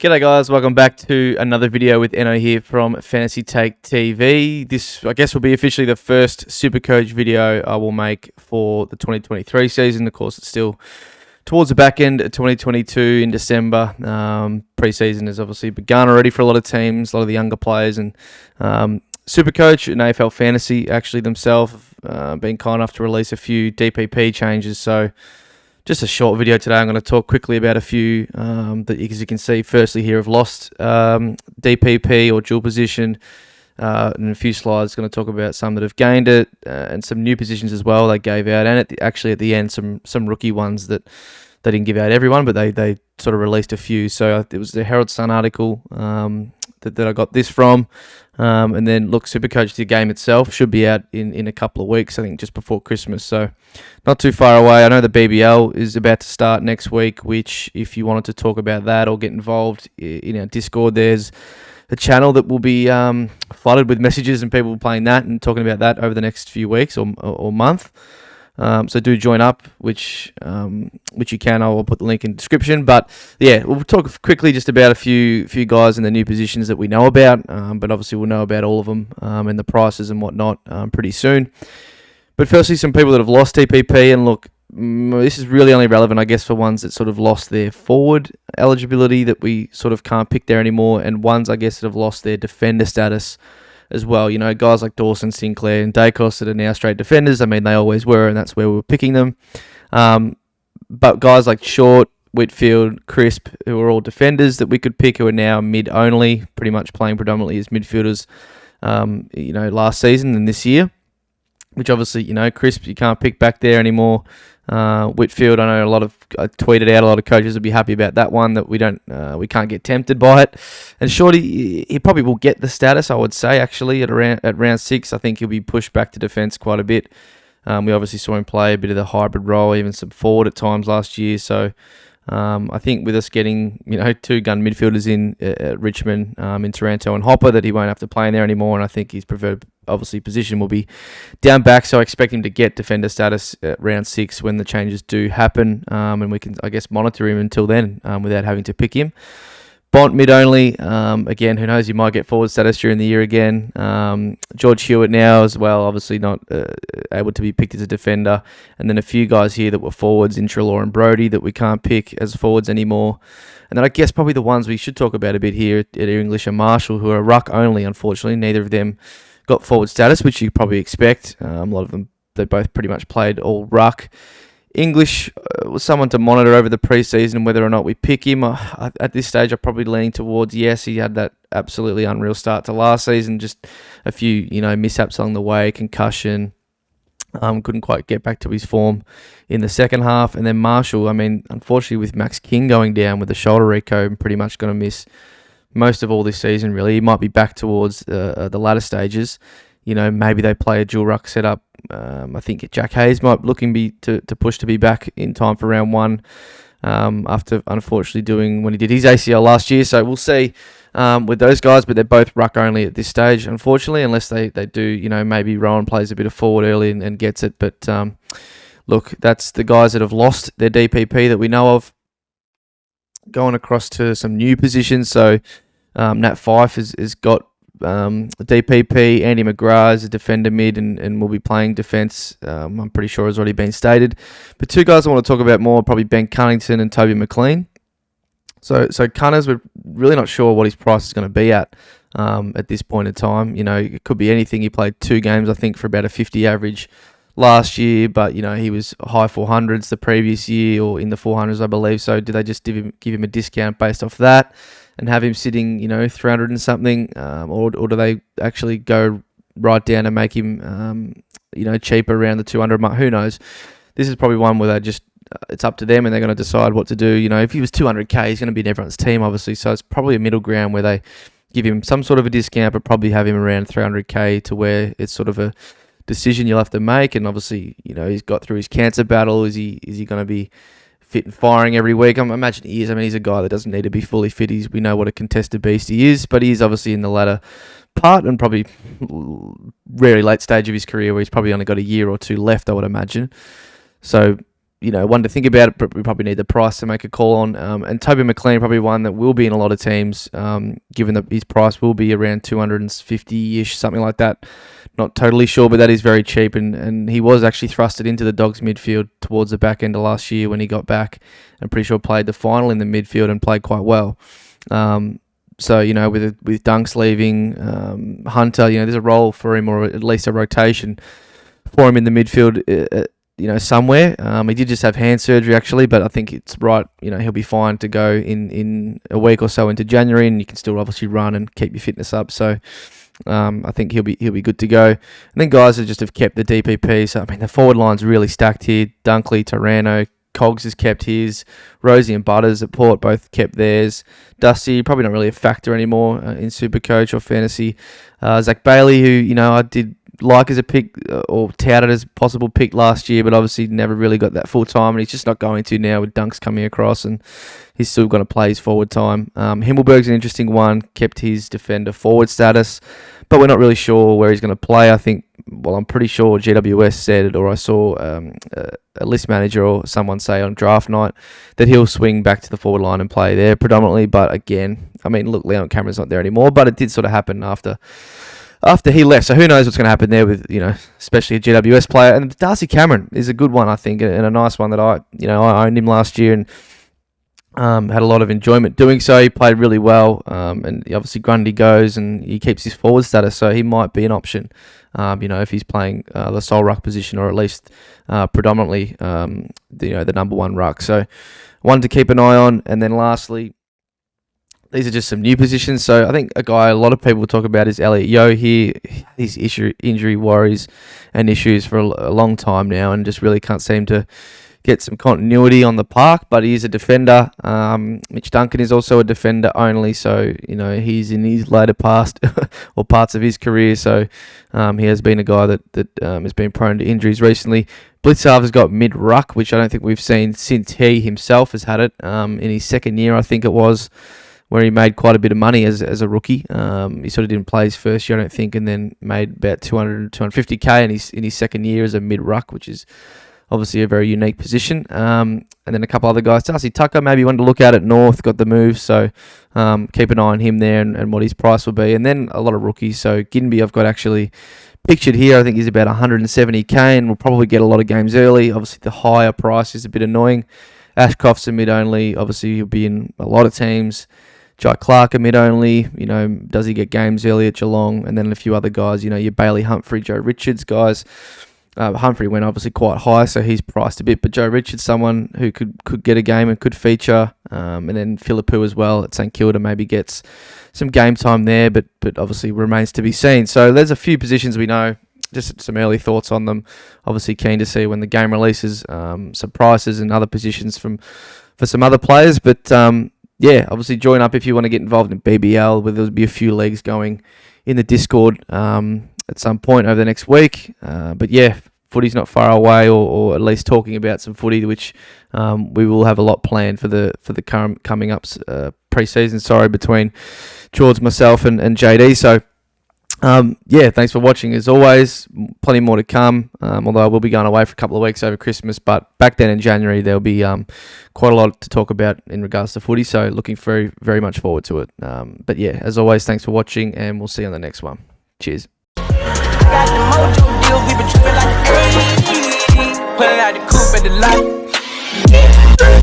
G'day guys, welcome back to another video with Eno here from Fantasy Take TV. This, I guess, will be officially the first Supercoach video I will make for the 2023 season. Of course, it's still towards the back end of 2022 in December. Pre-season has obviously begun already for a lot of teams, a lot of the younger players, and Supercoach and AFL Fantasy actually themselves been kind enough to release a few DPP changes. So just a short video today. I'm going to talk quickly about a few that, as you can see, firstly here have lost DPP or dual position. In a few slides, going to talk about some that have gained it and some new positions as well they gave out. And actually at the end, some rookie ones that they didn't give out everyone, but they sort of released a few. So it was the Herald Sun article that I got this from. And then, look, Supercoach, the game itself should be out in a couple of weeks, I think just before Christmas. So not too far away. I know the BBL is about to start next week, which if you wanted to talk about that or get involved in our Discord, there's a channel that will be flooded with messages and people playing that and talking about that over the next few weeks or month. So do join up, which you can. I'll put the link in the description. But yeah, we'll talk quickly just about a few guys in the new positions that we know about. But obviously we'll know about all of them and the prices and whatnot pretty soon. But firstly, some people that have lost TPP, and look, this is really only relevant, I guess, for ones that sort of lost their forward eligibility that we sort of can't pick there anymore, and ones, I guess, that have lost their defender status as well. You know, guys like Dawson, Sinclair, and Dacos that are now straight defenders. I mean, they always were, and that's where we were picking them. But guys like Short, Whitfield, Crisp, who are all defenders that we could pick, who are now mid-only, pretty much playing predominantly as midfielders, last season and this year. Which obviously, Crisp, you can't pick back there anymore. Whitfield, I know I tweeted out a lot of coaches would be happy about that one, that we can't get tempted by it. And Shorty, he probably will get the status, I would say, actually, at round 6. I think he'll be pushed back to defence quite a bit. We obviously saw him play a bit of the hybrid role, even some forward at times last year. So I think with us getting, two gun midfielders in Richmond, in Taranto and Hopper, that he won't have to play in there anymore. And I think his preferred, obviously, position will be down back. So I expect him to get defender status at round 6 when the changes do happen. And we can, I guess, monitor him until then without having to pick him. Bont mid-only, again, who knows, he might get forward status during the year again. George Hewitt now as well, obviously not able to be picked as a defender. And then a few guys here that were forwards, Intralaw and Brody, that we can't pick as forwards anymore. And then I guess probably the ones we should talk about a bit here at English and Marshall, who are ruck only, unfortunately. Neither of them got forward status, which you probably expect. A lot of them, they both pretty much played all ruck. English was someone to monitor over the preseason, whether or not we pick him. At this stage, I'm probably leaning towards yes. He had that absolutely unreal start to last season. Just a few, mishaps along the way, concussion. Couldn't quite get back to his form in the second half. And then Marshall, I mean, unfortunately with Max King going down with the shoulder reco, I'm pretty much going to miss most of all this season, really. He might be back towards the latter stages. Maybe they play a dual ruck setup. I think Jack Hayes might looking to push to be back in time for round 1 after unfortunately doing when he did his ACL last year. So we'll see with those guys, but they're both ruck only at this stage, unfortunately, unless they do, maybe Rowan plays a bit of forward early and gets it. But look, that's the guys that have lost their DPP that we know of. Going across to some new positions. So Nat Fife has got DPP. Andy McGrath is a defender mid and will be playing defence. I'm pretty sure has already been stated. But two guys I want to talk about more, probably Ben Cunnington and Toby McLean. So Cunners, we're really not sure what his price is going to be at this point in time. It could be anything. He played 2 games, I think, for about a 50 average last year, but he was high 400s the previous year, or in the 400s, I believe. So do they just give him a discount based off that and have him sitting, 300 and something, or do they actually go right down and make him, cheaper around the 200 mark? Who knows? This is probably one where they just, it's up to them and they're going to decide what to do. If he was 200k, he's going to be in everyone's team, obviously. So it's probably a middle ground where they give him some sort of a discount, but probably have him around 300k to where it's sort of a decision you'll have to make. And obviously, he's got through his cancer battle. Is he going to be fit and firing every week? I imagine he is. I mean, he's a guy that doesn't need to be fully fit. We know what a contested beast he is, but he is obviously in the latter part and probably very late stage of his career where he's probably only got a year or two left, I would imagine. So one to think about it, but we probably need the price to make a call on. And Toby McLean, probably one that will be in a lot of teams, given that his price will be around 250-ish, something like that. Not totally sure, but that is very cheap. And he was actually thrusted into the Dogs midfield towards the back end of last year when he got back. I'm pretty sure played the final in the midfield and played quite well. So, with Dunks leaving, Hunter, there's a role for him, or at least a rotation for him in the midfield, somewhere. He did just have hand surgery, actually, but I think it's right. He'll be fine to go in a week or so into January, and you can still obviously run and keep your fitness up. So I think he'll be good to go. And then guys that just have kept the DPP. So, the forward line's really stacked here. Dunkley, Taranto, Cogs has kept his. Rosie and Butters at Port both kept theirs. Dusty, probably not really a factor anymore in Supercoach or Fantasy. Zach Bailey, who, I did like as a pick, or touted as a possible pick last year, but obviously never really got that full time, and he's just not going to now with Dunks coming across, and he's still going to play his forward time. Himmelberg's an interesting one, kept his defender forward status, but we're not really sure where he's going to play. I'm pretty sure GWS said, or I saw a list manager or someone say on draft night that he'll swing back to the forward line and play there predominantly. But again, look, Leon Cameron's not there anymore, but it did sort of happen after he left. So who knows what's going to happen there with, especially a GWS player. And Darcy Cameron is a good one, I think, and a nice one that I owned him last year and had a lot of enjoyment doing so. He played really well, and obviously Grundy goes and he keeps his forward status, so he might be an option, if he's playing the sole ruck position, or at least predominantly, the number one ruck. So one to keep an eye on. And then lastly, these are just some new positions. So I think a guy a lot of people talk about is Elliot Yeo here. These injury worries and issues for a long time now, and just really can't seem to get some continuity on the park, but he is a defender. Mitch Duncan is also a defender only, so he's in his later past or parts of his career, so he has been a guy that has been prone to injuries recently. Blitzarve has got mid-ruck, which I don't think we've seen since he himself has had it in his second year, I think it was, where he made quite a bit of money as a rookie. He sort of didn't play his first year, I don't think, and then made about 250k in his second year as a mid-ruck, which is obviously a very unique position. And then a couple other guys. Darcy Tucker, maybe one to look at North, got the move, so keep an eye on him there and what his price will be. And then a lot of rookies. So Ginby I've got actually pictured here. I think he's about 170k and will probably get a lot of games early. Obviously the higher price is a bit annoying. Ashcroft's a mid-only. Obviously he'll be in a lot of teams. Jai Clark a mid-only. Does he get games early at Geelong? And then a few other guys, your Bailey Humphrey, Joe Richards guys. Humphrey went obviously quite high, so he's priced a bit. But Joe Richards, someone who could get a game and could feature. And then Philippou as well at St Kilda maybe gets some game time there, but obviously remains to be seen. So there's a few positions we know. Just some early thoughts on them. Obviously keen to see when the game releases some prices and other positions for some other players. But obviously join up if you want to get involved in BBL, where there'll be a few leagues going in the Discord at some point over the next week. But footy's not far away, or at least talking about some footy, which we will have a lot planned for the coming up pre-season. Between George, myself, and JD. So thanks for watching. As always, plenty more to come. Although I will be going away for a couple of weeks over Christmas, but back then in January there'll be quite a lot to talk about in regards to footy. So looking very, very much forward to it. As always, thanks for watching, and we'll see you on the next one. Cheers. Got the mojo deals, we been tripping like 80. Pulling out the coupe at the lot.